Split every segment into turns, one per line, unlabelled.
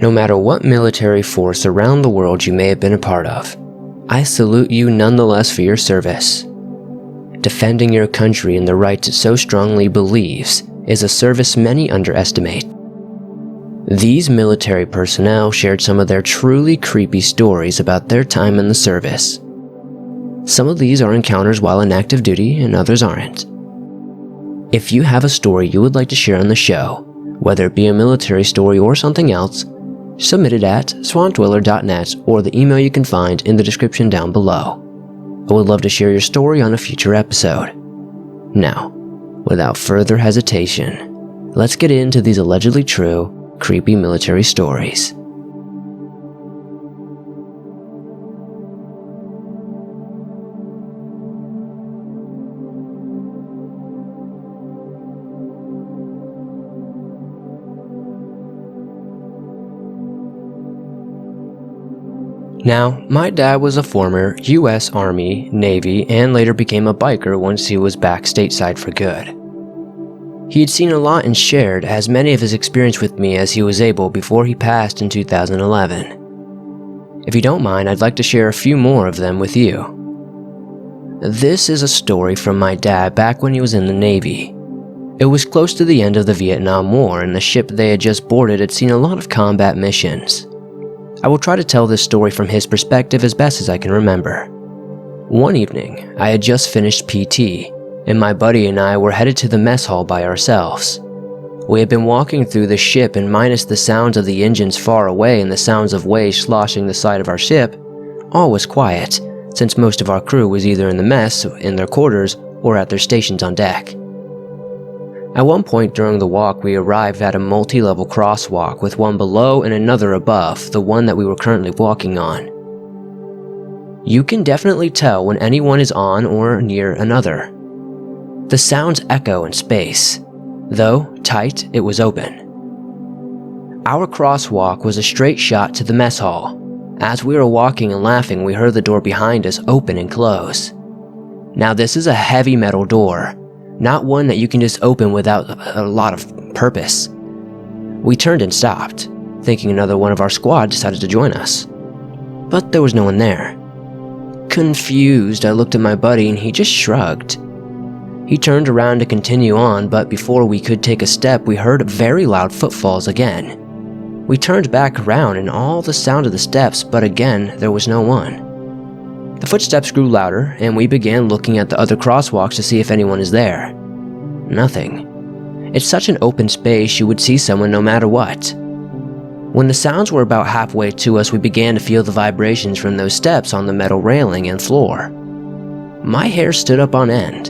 No matter what military force around the world you may have been a part of, I salute you nonetheless for your service. Defending your country and the rights it so strongly believes is a service many underestimate. These military personnel shared some of their truly creepy stories about their time in the service. Some of these are encounters while in active duty and others aren't. If you have a story you would like to share on the show, whether it be a military story or something else, submit it at swantdweller.net or the email you can find in the description down below. I would love to share your story on a future episode. Now, without further hesitation, let's get into these allegedly true, creepy military stories. Now, my dad was a former US Army, Navy, and later became a biker once he was back stateside for good. He had seen a lot and shared as many of his experience with me as he was able before he passed in 2011. If you don't mind, I'd like to share a few more of them with you. This is a story from my dad back when he was in the Navy. It was close to the end of the Vietnam War, and the ship they had just boarded had seen a lot of combat missions. I will try to tell this story from his perspective as best as I can remember. One evening, I had just finished PT, and my buddy and I were headed to the mess hall by ourselves. We had been walking through the ship, and minus the sounds of the engines far away and the sounds of waves sloshing the side of our ship, all was quiet, since most of our crew was either in the mess, in their quarters, or at their stations on deck. At one point during the walk, we arrived at a multi-level crosswalk with one below and another above the one that we were currently walking on. You can definitely tell when anyone is on or near another. The sounds echo in space. Though tight, it was open. Our crosswalk was a straight shot to the mess hall. As we were walking and laughing, we heard the door behind us open and close. Now this is a heavy metal door. Not one that you can just open without a lot of purpose. We turned and stopped, thinking another one of our squad decided to join us. But there was no one there. Confused, I looked at my buddy and he just shrugged. He turned around to continue on, but before we could take a step, we heard very loud footfalls again. We turned back around and all the sound of the steps, but again, there was no one. The footsteps grew louder, and we began looking at the other crosswalks to see if anyone is there. Nothing. It's such an open space, you would see someone no matter what. When the sounds were about halfway to us, we began to feel the vibrations from those steps on the metal railing and floor. My hair stood up on end.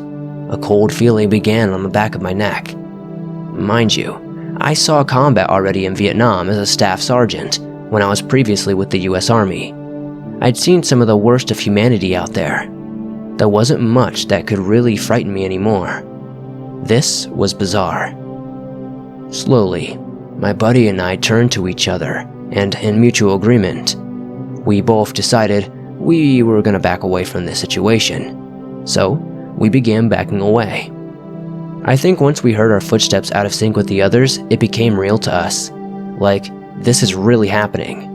A cold feeling began on the back of my neck. Mind you, I saw combat already in Vietnam as a staff sergeant when I was previously with the US Army. I'd seen some of the worst of humanity out there. There wasn't much that could really frighten me anymore. This was bizarre. Slowly, my buddy and I turned to each other, and in mutual agreement, we both decided we were going to back away from this situation. So, we began backing away. I think once we heard our footsteps out of sync with the others, it became real to us. Like, this is really happening.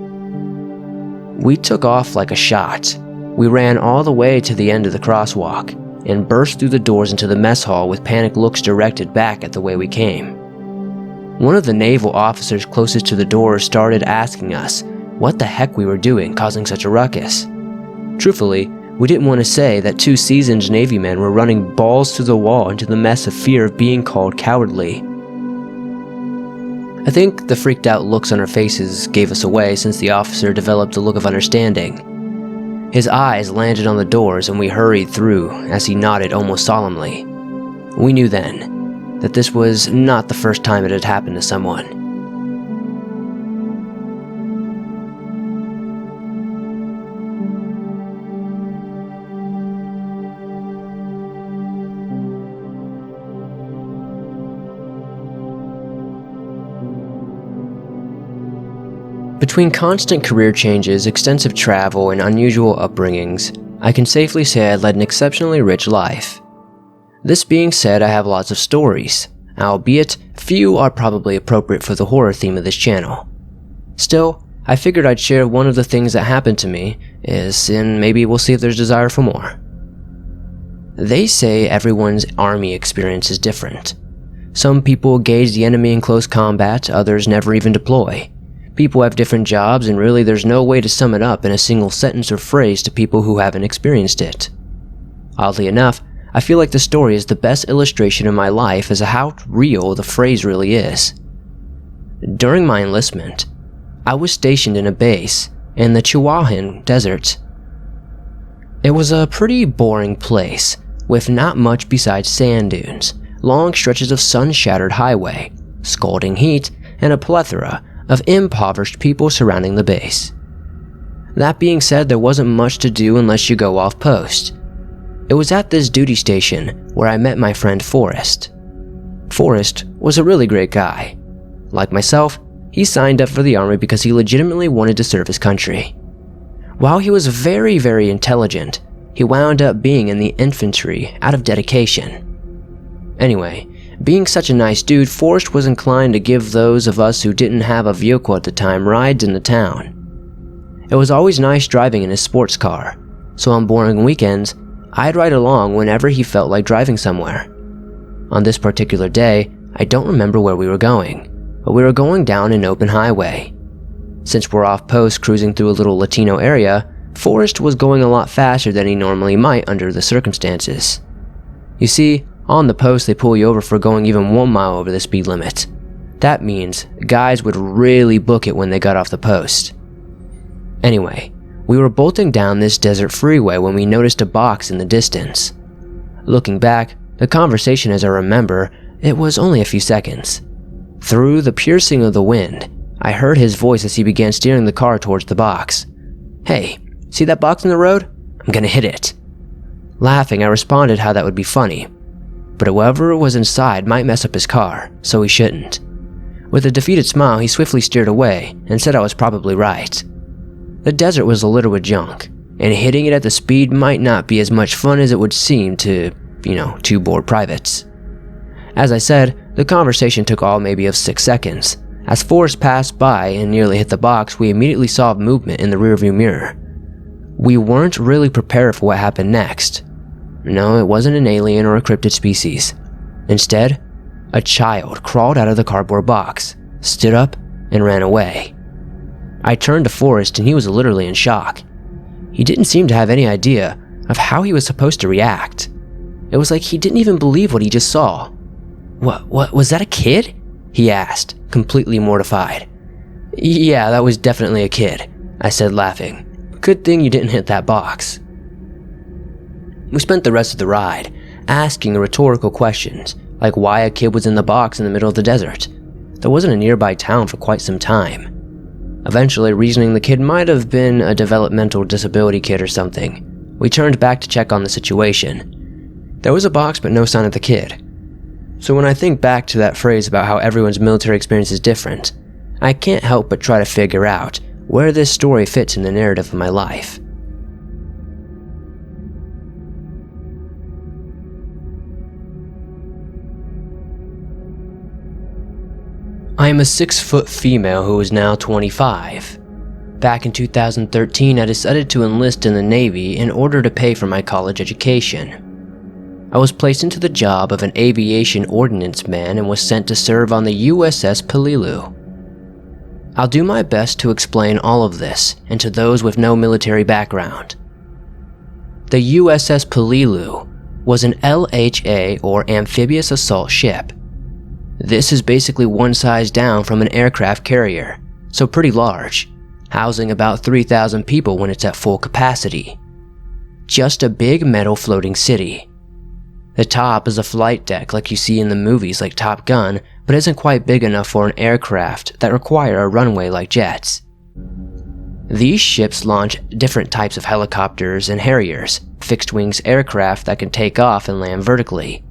We took off like a shot. We ran all the way to the end of the crosswalk and burst through the doors into the mess hall with panicked looks directed back at the way we came. One of the naval officers closest to the door started asking us what the heck we were doing causing such a ruckus. Truthfully, we didn't want to say that two seasoned Navy men were running balls to the wall into the mess of fear of being called cowardly. I think the freaked out looks on our faces gave us away since the officer developed a look of understanding. His eyes landed on the doors and we hurried through as he nodded almost solemnly. We knew then that this was not the first time it had happened to someone. Between constant career changes, extensive travel, and unusual upbringings, I can safely say I led an exceptionally rich life. This being said, I have lots of stories, albeit few are probably appropriate for the horror theme of this channel. Still, I figured I'd share one of the things that happened to me, and maybe we'll see if there's desire for more. They say everyone's army experience is different. Some people gauge the enemy in close combat, others never even deploy. People have different jobs, and really there's no way to sum it up in a single sentence or phrase to people who haven't experienced it. Oddly enough, I feel like the story is the best illustration in my life as to how real the phrase really is. During my enlistment, I was stationed in a base in the Chihuahuan Desert. It was a pretty boring place, with not much besides sand dunes, long stretches of sun-shattered highway, scalding heat, and a plethora of impoverished people surrounding the base. That being said, there wasn't much to do unless you go off post. It was at this duty station where I met my friend Forrest. Forrest was a really great guy. Like myself, he signed up for the army because he legitimately wanted to serve his country. While he was very, very intelligent, he wound up being in the infantry out of dedication. Anyway, being such a nice dude, Forrest was inclined to give those of us who didn't have a vehicle at the time rides in the town. It was always nice driving in his sports car, so on boring weekends, I'd ride along whenever he felt like driving somewhere. On this particular day, I don't remember where we were going, but we were going down an open highway. Since we're off post cruising through a little Latino area, Forrest was going a lot faster than he normally might under the circumstances. You see, on the post they pull you over for going even 1 mile over the speed limit. That means guys would really book it when they got off the post. Anyway, we were bolting down this desert freeway when we noticed a box in the distance. Looking back, the conversation as I remember, it was only a few seconds. Through the piercing of the wind, I heard his voice as he began steering the car towards the box. "Hey, see that box in the road? I'm gonna hit it." Laughing, I responded how that would be funny, but whoever was inside might mess up his car, so he shouldn't. With a defeated smile, he swiftly steered away and said I was probably right. The desert was littered with junk, and hitting it at the speed might not be as much fun as it would seem to, two bored privates. As I said, the conversation took all maybe of 6 seconds. As Forrest passed by and nearly hit the box, we immediately saw movement in the rearview mirror. We weren't really prepared for what happened next. No, it wasn't an alien or a cryptid species. Instead, a child crawled out of the cardboard box, stood up, and ran away. I turned to Forrest and he was literally in shock. He didn't seem to have any idea of how he was supposed to react. It was like he didn't even believe what he just saw. What, was that a kid?" he asked, completely mortified. "Yeah, that was definitely a kid," I said, laughing. "Good thing you didn't hit that box." We spent the rest of the ride asking rhetorical questions, like why a kid was in the box in the middle of the desert. There wasn't a nearby town for quite some time. Eventually, reasoning the kid might have been a developmental disability kid or something, we turned back to check on the situation. There was a box but no sign of the kid. So when I think back to that phrase about how everyone's military experience is different, I can't help but try to figure out where this story fits in the narrative of my life. I am a 6-foot female who is now 25. Back in 2013, I decided to enlist in the Navy in order to pay for my college education. I was placed into the job of an aviation ordnance man and was sent to serve on the USS Peleliu. I'll do my best to explain all of this and to those with no military background. The USS Peleliu was an LHA or amphibious assault ship. This is basically one size down from an aircraft carrier, so pretty large, housing about 3,000 people when it's at full capacity. Just a big metal floating city. The top is a flight deck like you see in the movies like Top Gun, but isn't quite big enough for an aircraft that require a runway like jets. These ships launch different types of helicopters and Harriers, fixed-wings aircraft that can take off and land vertically.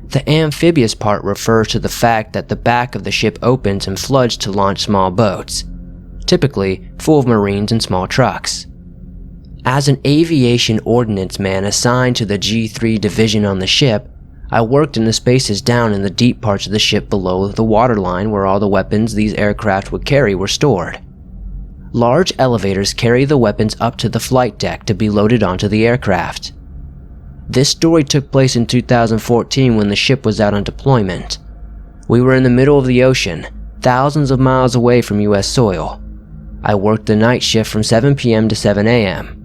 The amphibious part refers to the fact that the back of the ship opens and floods to launch small boats, typically full of Marines and small trucks. As an aviation ordnance man assigned to the G3 division on the ship, I worked in the spaces down in the deep parts of the ship below the waterline where all the weapons these aircraft would carry were stored. large elevators carry the weapons up to the flight deck to be loaded onto the aircraft. This story took place in 2014 when the ship was out on deployment. We were in the middle of the ocean, thousands of miles away from US soil. I worked the night shift from 7 p.m. to 7 a.m.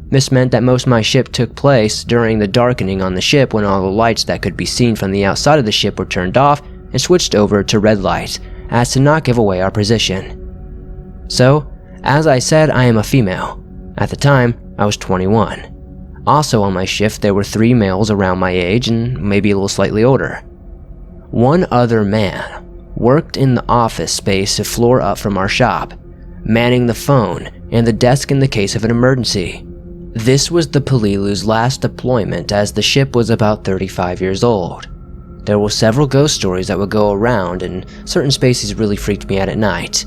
This meant that most of my shift took place during the darkening on the ship when all the lights that could be seen from the outside of the ship were turned off and switched over to red light, as to not give away our position. So, as I said, I am a female. At the time, I was 21. Also on my shift, there were 3 males around my age and maybe a little slightly older. One other man worked in the office space a floor up from our shop, manning the phone and the desk in the case of an emergency. This was the Palilu's last deployment, as the ship was about 35 years old. There were several ghost stories that would go around, and certain spaces really freaked me out at night.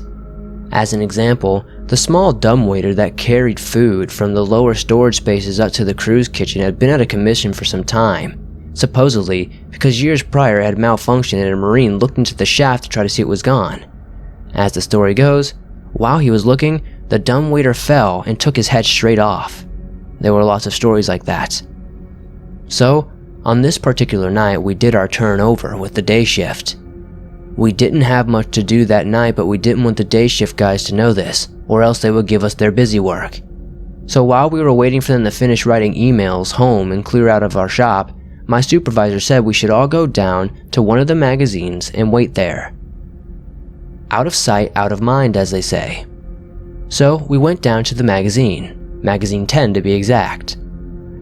As an example, the small dumbwaiter that carried food from the lower storage spaces up to the crew's kitchen had been out of commission for some time, supposedly because years prior it had malfunctioned and a Marine looked into the shaft to try to see it was gone. As the story goes, while he was looking, the dumbwaiter fell and took his head straight off. There were lots of stories like that. So, on this particular night, we did our turnover with the day shift. We didn't have much to do that night, but we didn't want the day shift guys to know this, or else they would give us their busy work. So while we were waiting for them to finish writing emails home and clear out of our shop, my supervisor said we should all go down to one of the magazines and wait there. Out of sight, out of mind, as they say. So we went down to the magazine. Magazine 10 to be exact.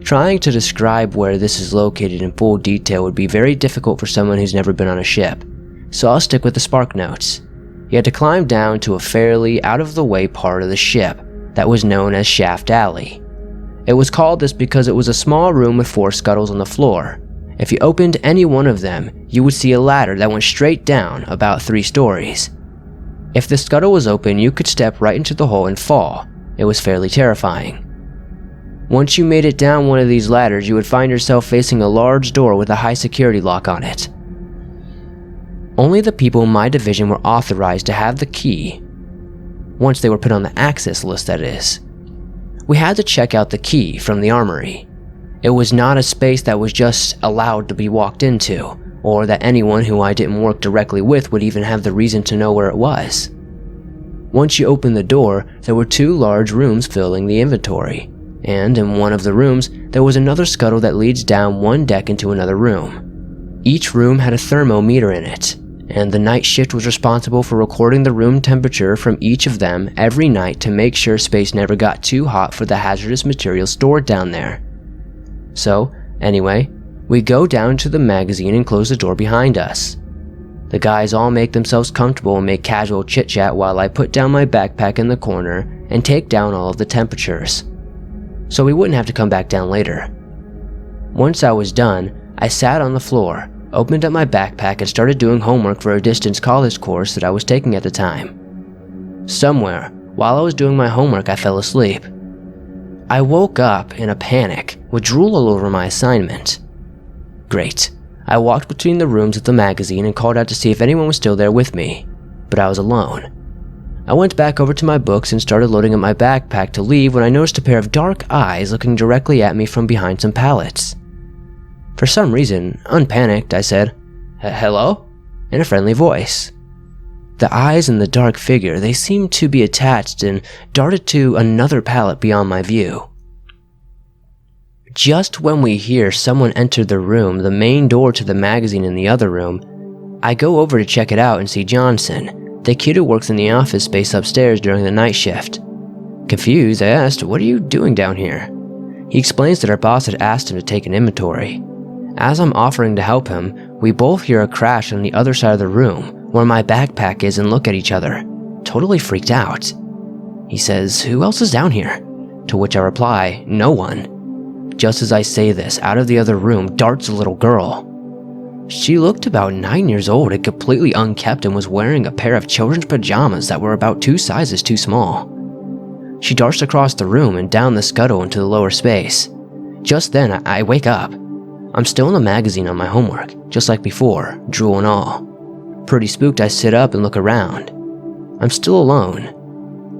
Trying to describe where this is located in full detail would be very difficult for someone who's never been on a ship, so I'll stick with the spark notes. You had to climb down to a fairly out-of-the-way part of the ship that was known as Shaft Alley. It was called this because it was a small room with 4 scuttles on the floor. If you opened any one of them, you would see a ladder that went straight down about 3 stories. If the scuttle was open, you could step right into the hole and fall. It was fairly terrifying. Once you made it down one of these ladders, you would find yourself facing a large door with a high security lock on it. Only the people in my division were authorized to have the key, once they were put on the access list, that is. We had to check out the key from the armory. It was not a space that was just allowed to be walked into, or that anyone who I didn't work directly with would even have the reason to know where it was. Once you opened the door, there were 2 large rooms filling the inventory, and in one of the rooms, there was another scuttle that leads down one deck into another room. Each room had a thermometer in it, and the night shift was responsible for recording the room temperature from each of them every night to make sure space never got too hot for the hazardous material stored down there. So, anyway, we go down to the magazine and close the door behind us. The guys all make themselves comfortable and make casual chit-chat while I put down my backpack in the corner and take down all of the temperatures, so we wouldn't have to come back down later. Once I was done, I sat on the floor, opened up my backpack and started doing homework for a distance college course that I was taking at the time. Somewhere, while I was doing my homework, I fell asleep. I woke up in a panic with drool all over my assignment. Great. I walked between the rooms of the magazine and called out to see if anyone was still there with me, but I was alone. I went back over to my books and started loading up my backpack to leave when I noticed a pair of dark eyes looking directly at me from behind some pallets. For some reason, unpanicked, I said, "Hello?" in a friendly voice. The eyes and the dark figure, they seemed to be attached and darted to another pallet beyond my view. Just when we hear someone enter the room, the main door to the magazine in the other room, I go over to check it out and see Johnson, the kid who works in the office space upstairs during the night shift. Confused, I asked, "What are you doing down here?" He explains that our boss had asked him to take an inventory. As I'm offering to help him, we both hear a crash on the other side of the room where my backpack is and look at each other, totally freaked out. He says, "Who else is down here?" To which I reply, "No one." Just as I say this, out of the other room darts a little girl. She looked about 9 years old and completely unkempt and was wearing a pair of children's pajamas that were about 2 sizes too small. She darts across the room and down the scuttle into the lower space. Just then, I wake up. I'm still in the magazine on my homework, just like before, drool and all. Pretty spooked, I sit up and look around. I'm still alone.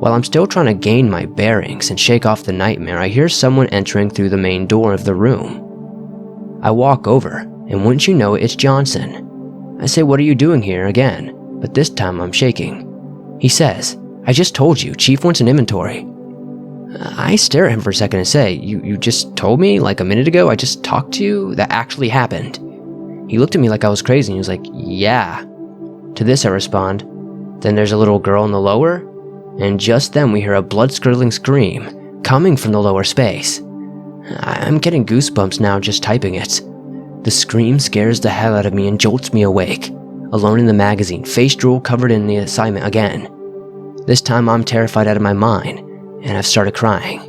While I'm still trying to gain my bearings and shake off the nightmare, I hear someone entering through the main door of the room. I walk over, and wouldn't you know it, it's Johnson. I say, "What are you doing here?" again, but this time I'm shaking. He says, "I just told you, Chief wants an inventory." I stare at him for a second and say, You just told me like a minute ago? I just talked to you? That actually happened." He looked at me like I was crazy and he was like, "Yeah." To this I respond, "Then there's a little girl in the lower?" And just then we hear a blood-curdling scream coming from the lower space. I'm getting goosebumps now just typing it. The scream scares the hell out of me and jolts me awake, alone in the magazine, face drool covered in the assignment again. This time I'm terrified out of my mind, and I've started crying.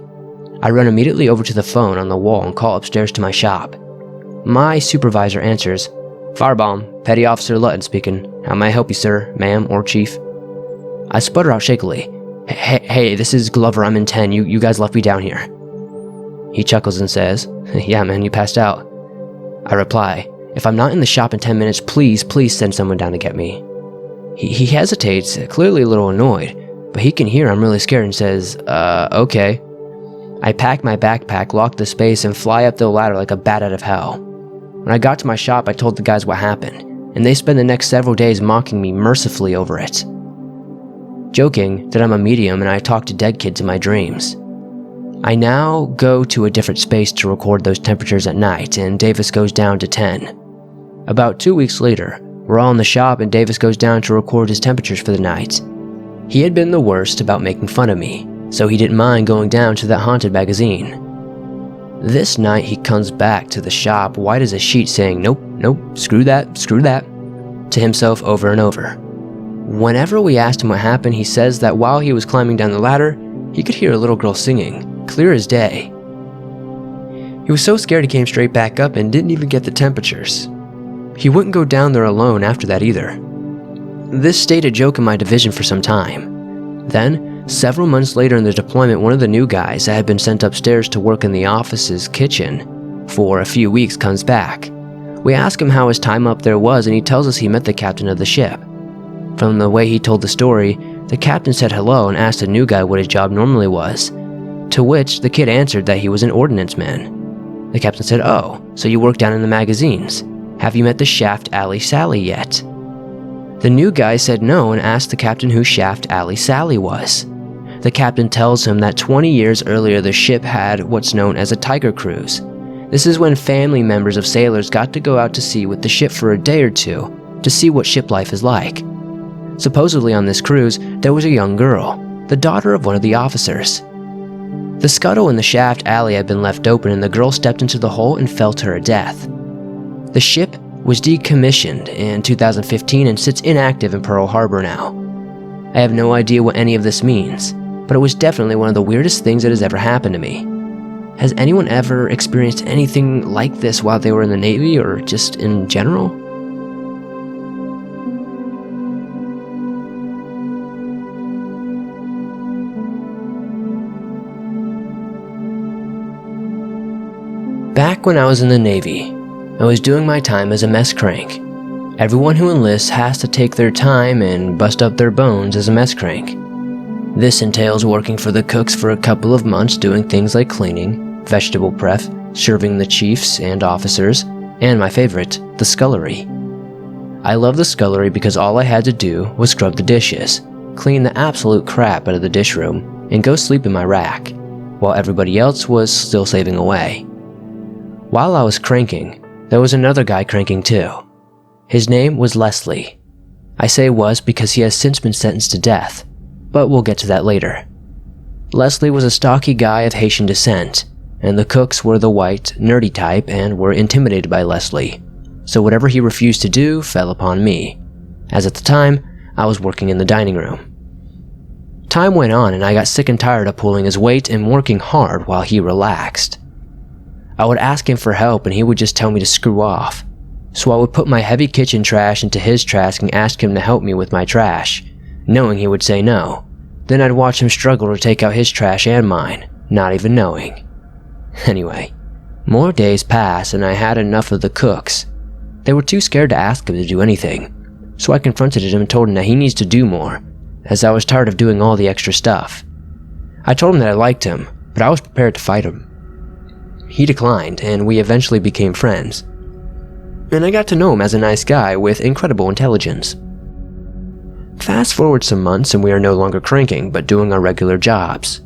I run immediately over to the phone on the wall and call upstairs to my shop. My supervisor answers, "Firebomb, Petty Officer Lutton speaking. How may I help you, sir, ma'am, or chief?" I sputter out shakily, Hey, this is Glover, I'm in 10, you guys left me down here." He chuckles and says, "Yeah man, you passed out." I reply, "If I'm not in the shop in 10 minutes, please send someone down to get me." He hesitates, clearly a little annoyed, but he can hear I'm really scared and says, "Okay." I pack my backpack, lock the space, and fly up the ladder like a bat out of hell. When I got to my shop, I told the guys what happened, and they spent the next several days mocking me mercifully over it, joking that I'm a medium and I talk to dead kids in my dreams. I now go to a different space to record those temperatures at night, and Davis goes down to 10. About 2 weeks later, we're all in the shop and Davis goes down to record his temperatures for the night. He had been the worst about making fun of me, so he didn't mind going down to that haunted magazine. This night he comes back to the shop white as a sheet saying, nope, screw that, to himself over and over. Whenever we asked him what happened, he says that while he was climbing down the ladder, he could hear a little girl singing, clear as day. He was so scared he came straight back up and didn't even get the temperatures. He wouldn't go down there alone after that either. This stayed a joke in my division for some time. Then, several months later in the deployment, one of the new guys that had been sent upstairs to work in the office's kitchen for a few weeks comes back. We ask him how his time up there was, and he tells us he met the captain of the ship. From the way he told the story, the captain said hello and asked the new guy what his job normally was, to which the kid answered that he was an ordnance man. The captain said, "Oh, so you work down in the magazines. Have you met the Shaft Alley Sally yet?" The new guy said no and asked the captain who Shaft Alley Sally was. The captain tells him that 20 years earlier the ship had what's known as a Tiger Cruise. This is when family members of sailors got to go out to sea with the ship for a day or two to see what ship life is like. Supposedly on this cruise, there was a young girl, the daughter of one of the officers. The scuttle in the Shaft Alley had been left open and the girl stepped into the hole and fell to her death. The ship was decommissioned in 2015 and sits inactive in Pearl Harbor now. I have no idea what any of this means, but it was definitely one of the weirdest things that has ever happened to me. Has anyone ever experienced anything like this while they were in the Navy or just in general? Back when I was in the Navy, I was doing my time as a mess crank. Everyone who enlists has to take their time and bust up their bones as a mess crank. This entails working for the cooks for a couple of months doing things like cleaning, vegetable prep, serving the chiefs and officers, and my favorite, the scullery. I love the scullery because all I had to do was scrub the dishes, clean the absolute crap out of the dish room, and go sleep in my rack, while everybody else was still slaving away. While I was cranking, there was another guy cranking too. His name was Leslie. I say was because he has since been sentenced to death, but we'll get to that later. Leslie was a stocky guy of Haitian descent, and the cooks were the white, nerdy type and were intimidated by Leslie, so whatever he refused to do fell upon me, as at the time, I was working in the dining room. Time went on and I got sick and tired of pulling his weight and working hard while he relaxed. I would ask him for help and he would just tell me to screw off, so I would put my heavy kitchen trash into his trash and ask him to help me with my trash, knowing he would say no. Then I'd watch him struggle to take out his trash and mine, not even knowing. Anyway, more days passed and I had enough of the cooks. They were too scared to ask him to do anything, so I confronted him and told him that he needs to do more, as I was tired of doing all the extra stuff. I told him that I liked him, but I was prepared to fight him. He declined, and we eventually became friends. And I got to know him as a nice guy with incredible intelligence. Fast forward some months and we are no longer cranking, but doing our regular jobs.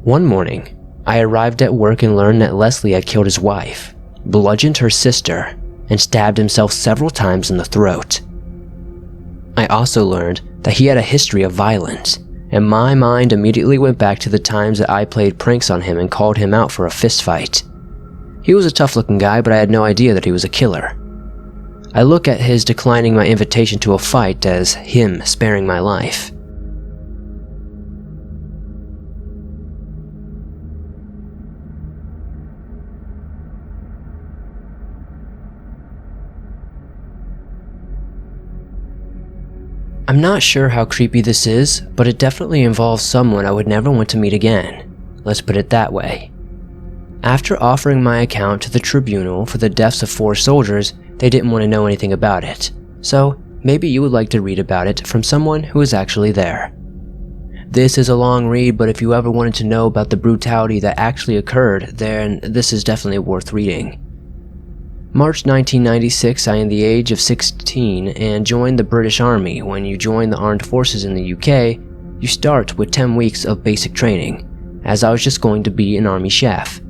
One morning, I arrived at work and learned that Leslie had killed his wife, bludgeoned her sister, and stabbed himself several times in the throat. I also learned that he had a history of violence, and my mind immediately went back to the times that I played pranks on him and called him out for a fistfight. He was a tough-looking guy, but I had no idea that he was a killer. I look at his declining my invitation to a fight as him sparing my life. I'm not sure how creepy this is, but it definitely involves someone I would never want to meet again. Let's put it that way. After offering my account to the tribunal for the deaths of 4 soldiers, they didn't want to know anything about it. So, maybe you would like to read about it from someone who is actually there. This is a long read, but if you ever wanted to know about the brutality that actually occurred, then this is definitely worth reading. March 1996, I am the age of 16 and joined the British Army. When you join the armed forces in the UK, you start with 10 weeks of basic training, as I was just going to be an army chef.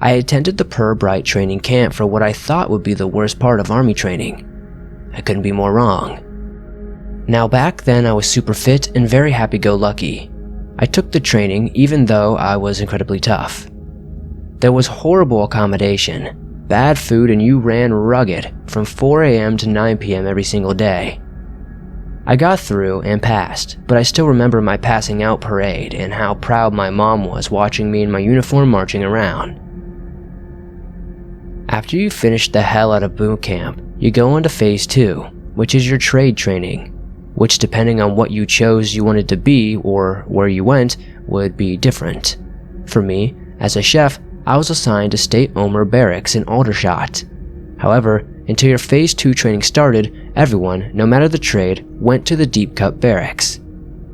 I attended the Pirbright training camp for what I thought would be the worst part of army training. I couldn't be more wrong. Now back then I was super fit and very happy-go-lucky. I took the training even though I was incredibly tough. There was horrible accommodation, bad food, and you ran rugged from 4 a.m. to 9 p.m. every single day. I got through and passed, but I still remember my passing out parade and how proud my mom was watching me in my uniform marching around. After you finish the hell out of boot camp, you go into phase 2, which is your trade training, which depending on what you chose you wanted to be or where you went would be different. For me, as a chef, I was assigned to State Omer Barracks in Aldershot. However, until your phase 2 training started, everyone, no matter the trade, went to the Deepcut Barracks.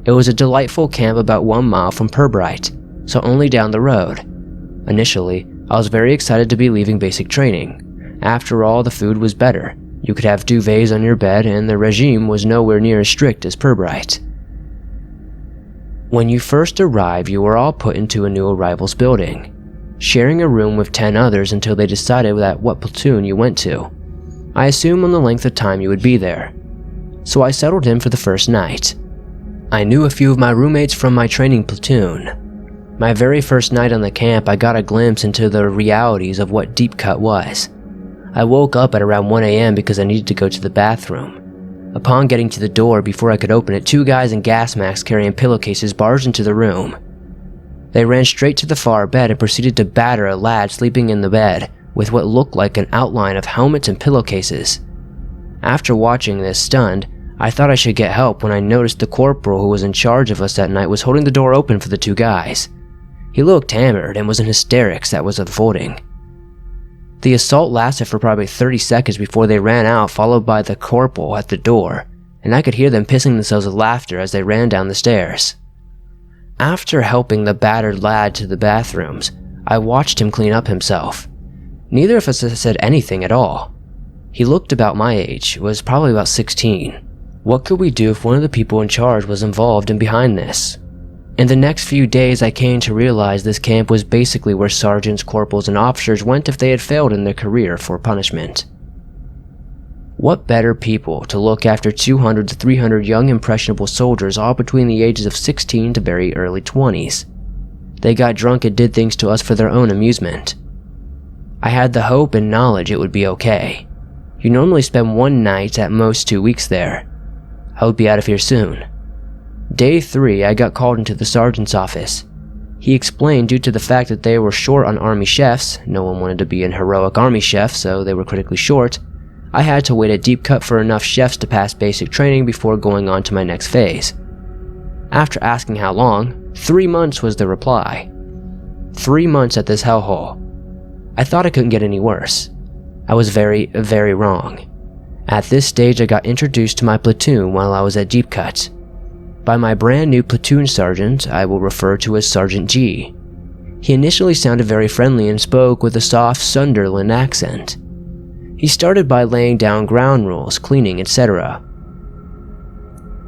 It was a delightful camp about 1 mile from Pirbright, so only down the road. Initially, I was very excited to be leaving basic training. After all, the food was better. You could have duvets on your bed and the regime was nowhere near as strict as Pirbright. When you first arrive, you were all put into a new arrivals building, sharing a room with 10 others until they decided that what platoon you went to. I assume on the length of time you would be there. So I settled in for the first night. I knew a few of my roommates from my training platoon. My very first night on the camp, I got a glimpse into the realities of what Deepcut was. I woke up at around 1 a.m. because I needed to go to the bathroom. Upon getting to the door, before I could open it, 2 guys in gas masks carrying pillowcases barged into the room. They ran straight to the far bed and proceeded to batter a lad sleeping in the bed with what looked like an outline of helmets and pillowcases. After watching this stunned, I thought I should get help when I noticed the corporal who was in charge of us that night was holding the door open for the 2 guys. He looked hammered and was in hysterics that was unfolding. The assault lasted for probably 30 seconds before they ran out, followed by the corporal at the door, and I could hear them pissing themselves with laughter as they ran down the stairs. After helping the battered lad to the bathrooms, I watched him clean up himself. Neither of us said anything at all. He looked about my age, was probably about 16. What could we do if one of the people in charge was involved and behind this? In the next few days, I came to realize this camp was basically where sergeants, corporals, and officers went if they had failed in their career for punishment. What better people to look after 200 to 300 young impressionable soldiers all between the ages of 16 to very early 20s. They got drunk and did things to us for their own amusement. I had the hope and knowledge it would be okay. You normally spend 1 night, at most 2 weeks there. I would be out of here soon. Day 3, I got called into the sergeant's office. He explained due to the fact that they were short on army chefs, no one wanted to be an heroic army chef, so they were critically short, I had to wait at Deepcut for enough chefs to pass basic training before going on to my next phase. After asking how long, 3 months was the reply. 3 months at this hellhole. I thought it couldn't get any worse. I was very, very wrong. At this stage, I got introduced to my platoon while I was at Deepcut. by my brand new platoon sergeant I will refer to as Sergeant G. He initially sounded very friendly and spoke with a soft Sunderland accent. He started by laying down ground rules, cleaning, etc.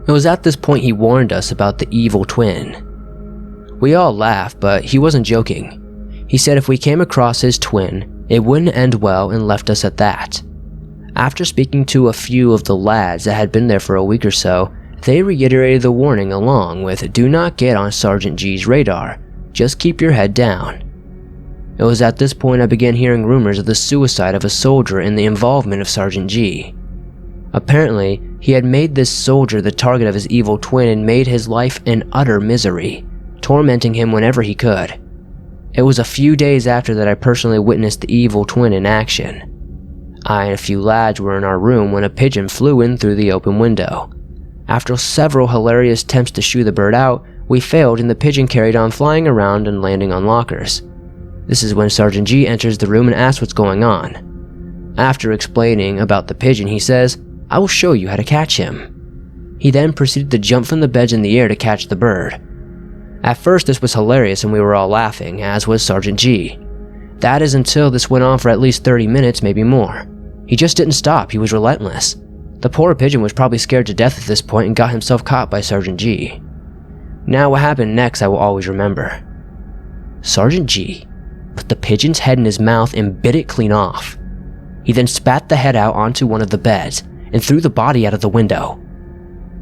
It was at this point he warned us about the evil twin. We all laughed, but he wasn't joking. He said if we came across his twin, it wouldn't end well, and left us at that. After speaking to a few of the lads that had been there for a week or so, they reiterated the warning along with "Do not get on Sergeant G's radar, just keep your head down." It was at this point I began hearing rumors of the suicide of a soldier and the involvement of Sergeant G. Apparently, he had made this soldier the target of his evil twin and made his life an utter misery, tormenting him whenever he could. It was a few days after that I personally witnessed the evil twin in action. I and a few lads were in our room when a pigeon flew in through the open window. After several hilarious attempts to shoo the bird out, we failed and the pigeon carried on flying around and landing on lockers. This is when Sergeant G enters the room and asks what's going on. After explaining about the pigeon, he says, "I will show you how to catch him." He then proceeded to jump from the beds in the air to catch the bird. At first this was hilarious and we were all laughing, as was Sergeant G. That is until this went on for at least 30 minutes, maybe more. He just didn't stop, he was relentless. The poor pigeon was probably scared to death at this point and got himself caught by Sergeant G. Now what happened next I will always remember. Sergeant G put the pigeon's head in his mouth and bit it clean off. He then spat the head out onto one of the beds and threw the body out of the window.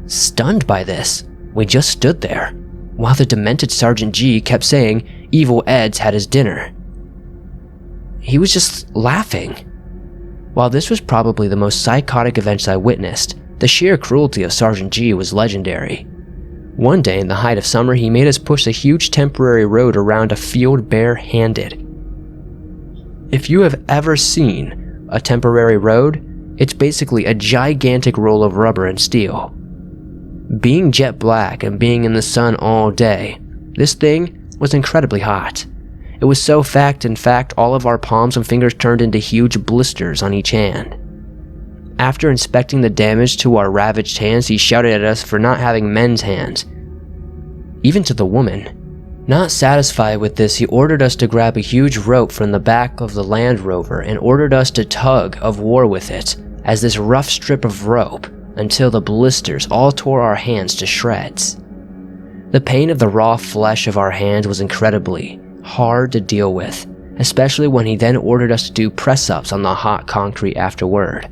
Stunned by this, we just stood there, while the demented Sergeant G kept saying Evil Ed's had his dinner. He was just laughing. While this was probably the most psychotic events I witnessed, the sheer cruelty of Sergeant G was legendary. One day in the height of summer, he made us push a huge temporary road around a field bare-handed. If you have ever seen a temporary road, it's basically a gigantic roll of rubber and steel. Being jet black and being in the sun all day, this thing was incredibly hot. It was so in fact, all of our palms and fingers turned into huge blisters on each hand. After inspecting the damage to our ravaged hands, he shouted at us for not having men's hands, even to the woman. Not satisfied with this, he ordered us to grab a huge rope from the back of the Land Rover and ordered us to tug of war with it as this rough strip of rope until the blisters all tore our hands to shreds. The pain of the raw flesh of our hands was incredibly hard to deal with, especially when he then ordered us to do press-ups on the hot concrete afterward.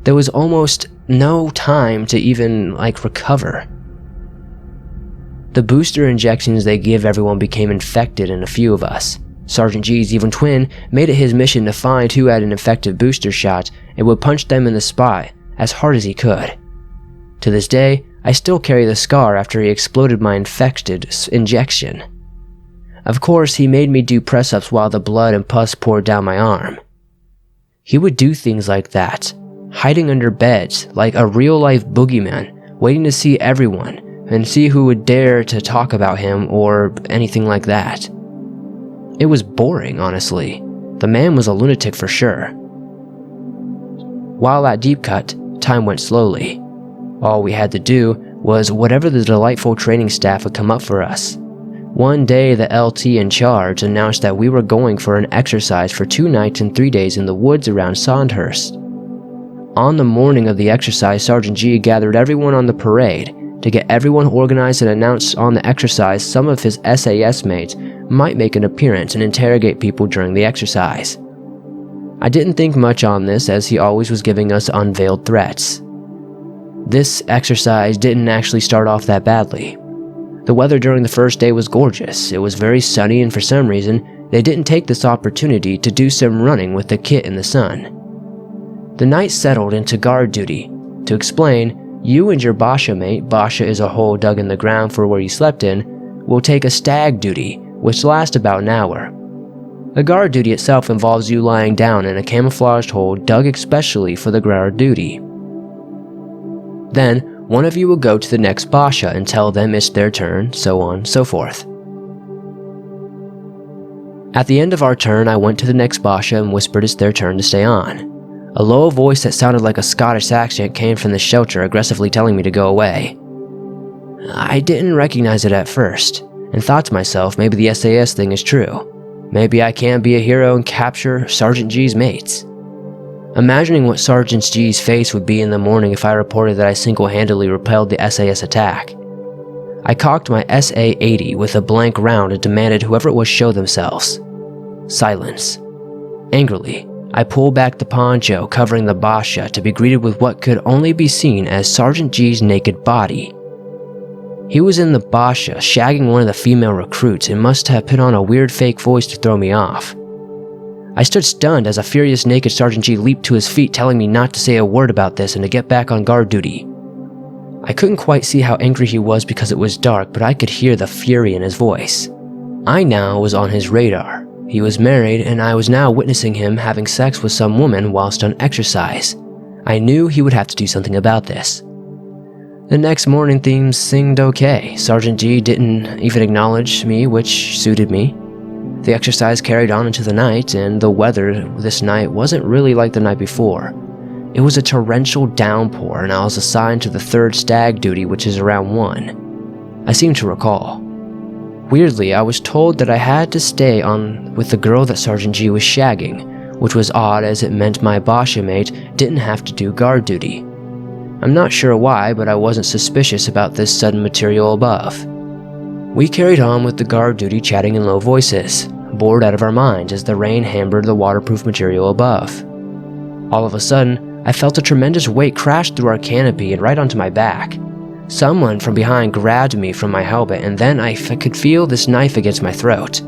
There was almost no time to even recover. The booster injections they give everyone became infected in a few of us. Sergeant G's evil twin made it his mission to find who had an infected booster shot and would punch them in the spine as hard as he could. To this day, I still carry the scar after he exploded my infected injection. Of course, he made me do press-ups while the blood and pus poured down my arm. He would do things like that, hiding under beds like a real-life boogeyman, waiting to see everyone and see who would dare to talk about him or anything like that. It was boring, honestly. The man was a lunatic for sure. While at Deepcut, time went slowly. All we had to do was whatever the delightful training staff would come up for us. One day, the LT in charge announced that we were going for an exercise for 2 nights and 3 days in the woods around Sandhurst. On the morning of the exercise, Sergeant G gathered everyone on the parade to get everyone organized and announced on the exercise some of his SAS mates might make an appearance and interrogate people during the exercise. I didn't think much on this as he always was giving us unveiled threats. This exercise didn't actually start off that badly. The weather during the first day was gorgeous. It was very sunny and for some reason, they didn't take this opportunity to do some running with the kit in the sun. The night settled into guard duty. To explain, you and your Basha mate, Basha is a hole dug in the ground for where you slept in, will take a stag duty, which lasts about an hour. The guard duty itself involves you lying down in a camouflaged hole dug especially for the guard duty. Then, one of you will go to the next Basha and tell them it's their turn, so on and so forth. At the end of our turn, I went to the next Basha and whispered it's their turn to stay on. A low voice that sounded like a Scottish accent came from the shelter aggressively telling me to go away. I didn't recognize it at first, and thought to myself maybe the SAS thing is true. Maybe I can be a hero and capture Sergeant G's mates. Imagining what Sergeant G's face would be in the morning if I reported that I single-handedly repelled the SAS attack. I cocked my SA-80 with a blank round and demanded whoever it was show themselves. Silence. Angrily, I pulled back the poncho covering the basha to be greeted with what could only be seen as Sergeant G's naked body. He was in the basha shagging one of the female recruits and must have put on a weird fake voice to throw me off. I stood stunned as a furious naked Sergeant G leaped to his feet telling me not to say a word about this and to get back on guard duty. I couldn't quite see how angry he was because it was dark, but I could hear the fury in his voice. I now was on his radar. He was married and I was now witnessing him having sex with some woman whilst on exercise. I knew he would have to do something about this. The next morning things seemed okay. Sergeant G didn't even acknowledge me, which suited me. The exercise carried on into the night, and the weather this night wasn't really like the night before. It was a torrential downpour, and I was assigned to the 3rd stag duty, which is around 1. I seem to recall. Weirdly, I was told that I had to stay on with the girl that Sergeant G was shagging, which was odd as it meant my basha mate didn't have to do guard duty. I'm not sure why, but I wasn't suspicious about this sudden material above. We carried on with the guard duty chatting in low voices, bored out of our minds as the rain hammered the waterproof material above. All of a sudden, I felt a tremendous weight crash through our canopy and right onto my back. Someone from behind grabbed me from my helmet, and then I could feel this knife against my throat.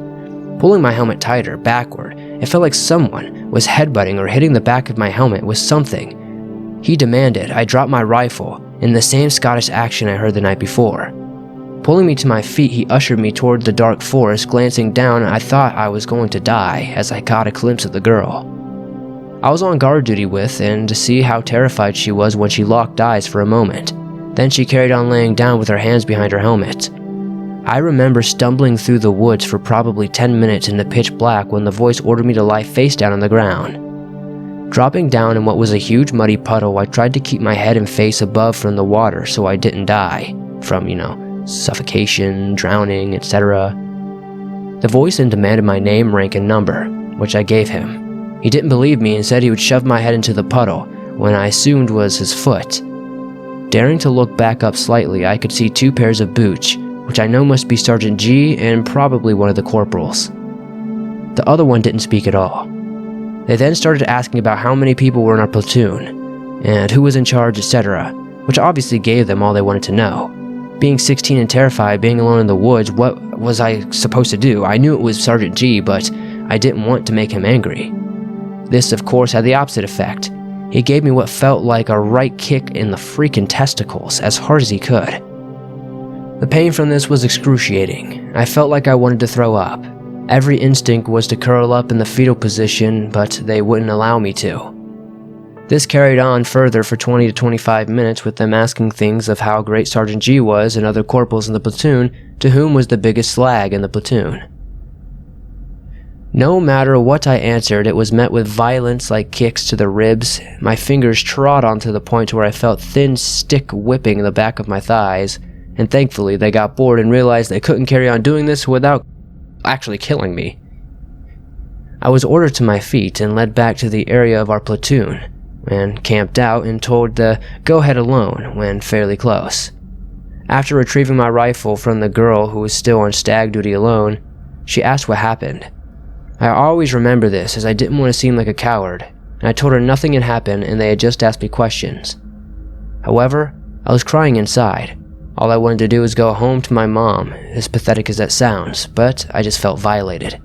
Pulling my helmet tighter, backward, it felt like someone was headbutting or hitting the back of my helmet with something. He demanded I drop my rifle in the same Scottish accent I heard the night before. Pulling me to my feet, he ushered me toward the dark forest. Glancing down, I thought I was going to die as I caught a glimpse of the girl I was on guard duty with, and to see how terrified she was when she locked eyes for a moment. Then she carried on laying down with her hands behind her helmet. I remember stumbling through the woods for probably 10 minutes in the pitch black when the voice ordered me to lie face down on the ground. Dropping down in what was a huge muddy puddle, I tried to keep my head and face above from the water so I didn't die from, suffocation, drowning, etc. The voice then demanded my name, rank, and number, which I gave him. He didn't believe me and said he would shove my head into the puddle, when I assumed was his foot. Daring to look back up slightly, I could see 2 pairs of boots, which I know must be Sergeant G and probably one of the corporals. The other one didn't speak at all. They then started asking about how many people were in our platoon, and who was in charge, etc., which obviously gave them all they wanted to know. Being 16 and terrified, being alone in the woods, what was I supposed to do? I knew it was Sergeant G, but I didn't want to make him angry. This, of course, had the opposite effect. He gave me what felt like a right kick in the freaking testicles, as hard as he could. The pain from this was excruciating. I felt like I wanted to throw up. Every instinct was to curl up in the fetal position, but they wouldn't allow me to. This carried on further for 20 to 25 minutes with them asking things of how great Sergeant G was and other corporals in the platoon to whom was the biggest slag in the platoon. No matter what I answered, it was met with violence like kicks to the ribs. My fingers trod on to the point where I felt thin stick whipping the back of my thighs, and thankfully they got bored and realized they couldn't carry on doing this without actually killing me. I was ordered to my feet and led back to the area of our platoon, and camped out and told to go ahead alone when fairly close. After retrieving my rifle from the girl who was still on stag duty alone, she asked what happened. I always remember this as I didn't want to seem like a coward, and I told her nothing had happened and they had just asked me questions. However, I was crying inside. All I wanted to do was go home to my mom, as pathetic as that sounds, but I just felt violated.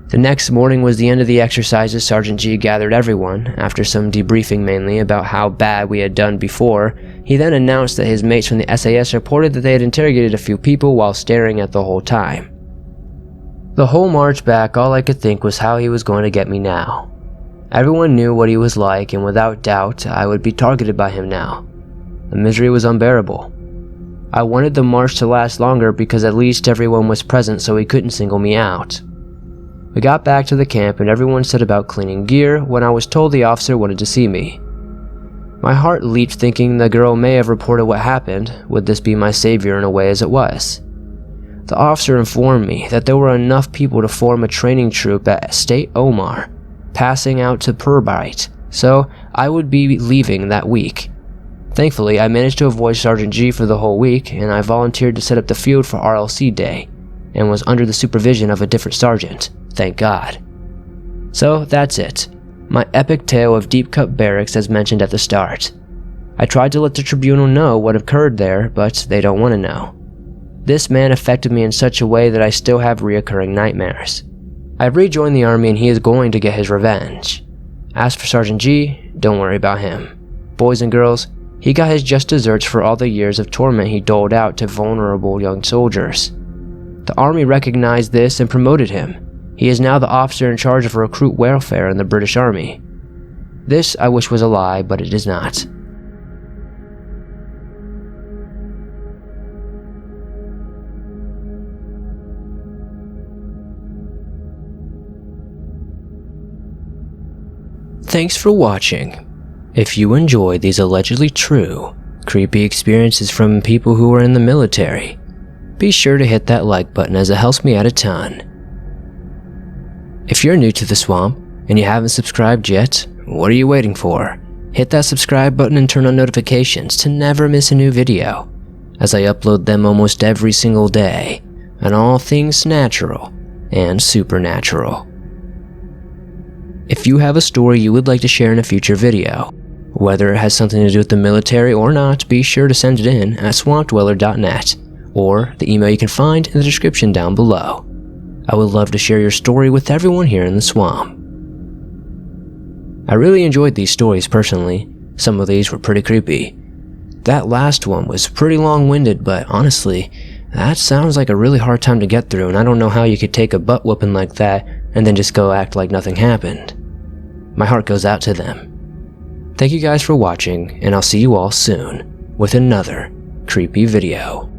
The next morning was the end of the exercises. Sergeant G gathered everyone, after some debriefing mainly about how bad we had done before. He then announced that his mates from the SAS reported that they had interrogated a few people while staring at the whole time. The whole march back, all I could think was how he was going to get me now. Everyone knew what he was like, and without doubt, I would be targeted by him now. The misery was unbearable. I wanted the march to last longer because at least everyone was present so he couldn't single me out. We got back to the camp and everyone set about cleaning gear when I was told the officer wanted to see me. My heart leaped, thinking the girl may have reported what happened. Would this be my savior in a way as it was? The officer informed me that there were enough people to form a training troop at State Omar, passing out to Purbright, so I would be leaving that week. Thankfully, I managed to avoid Sergeant G for the whole week, and I volunteered to set up the field for RLC Day, and was under the supervision of a different sergeant, thank God. So that's it. My epic tale of Deepcut Barracks as mentioned at the start. I tried to let the tribunal know what occurred there, but they don't want to know. This man affected me in such a way that I still have reoccurring nightmares. I've rejoined the army and he is going to get his revenge. As for Sergeant G, don't worry about him. Boys and girls, he got his just desserts for all the years of torment he doled out to vulnerable young soldiers. The army recognized this and promoted him. He is now the officer in charge of recruit welfare in the British Army. This I wish was a lie, but it is not. Thanks for watching. If you enjoy these allegedly true, creepy experiences from people who are in the military, be sure to hit that like button as it helps me out a ton. If you're new to the swamp and you haven't subscribed yet, what are you waiting for? Hit that subscribe button and turn on notifications to never miss a new video, as I upload them almost every single day on all things natural and supernatural. If you have a story you would like to share in a future video, whether it has something to do with the military or not, be sure to send it in at swampdweller.net or the email you can find in the description down below. I would love to share your story with everyone here in the swamp. I really enjoyed these stories personally. Some of these were pretty creepy. That last one was pretty long-winded, but honestly, that sounds like a really hard time to get through, and I don't know how you could take a butt whooping like that and then just go act like nothing happened. My heart goes out to them. Thank you guys for watching, and I'll see you all soon with another creepy video.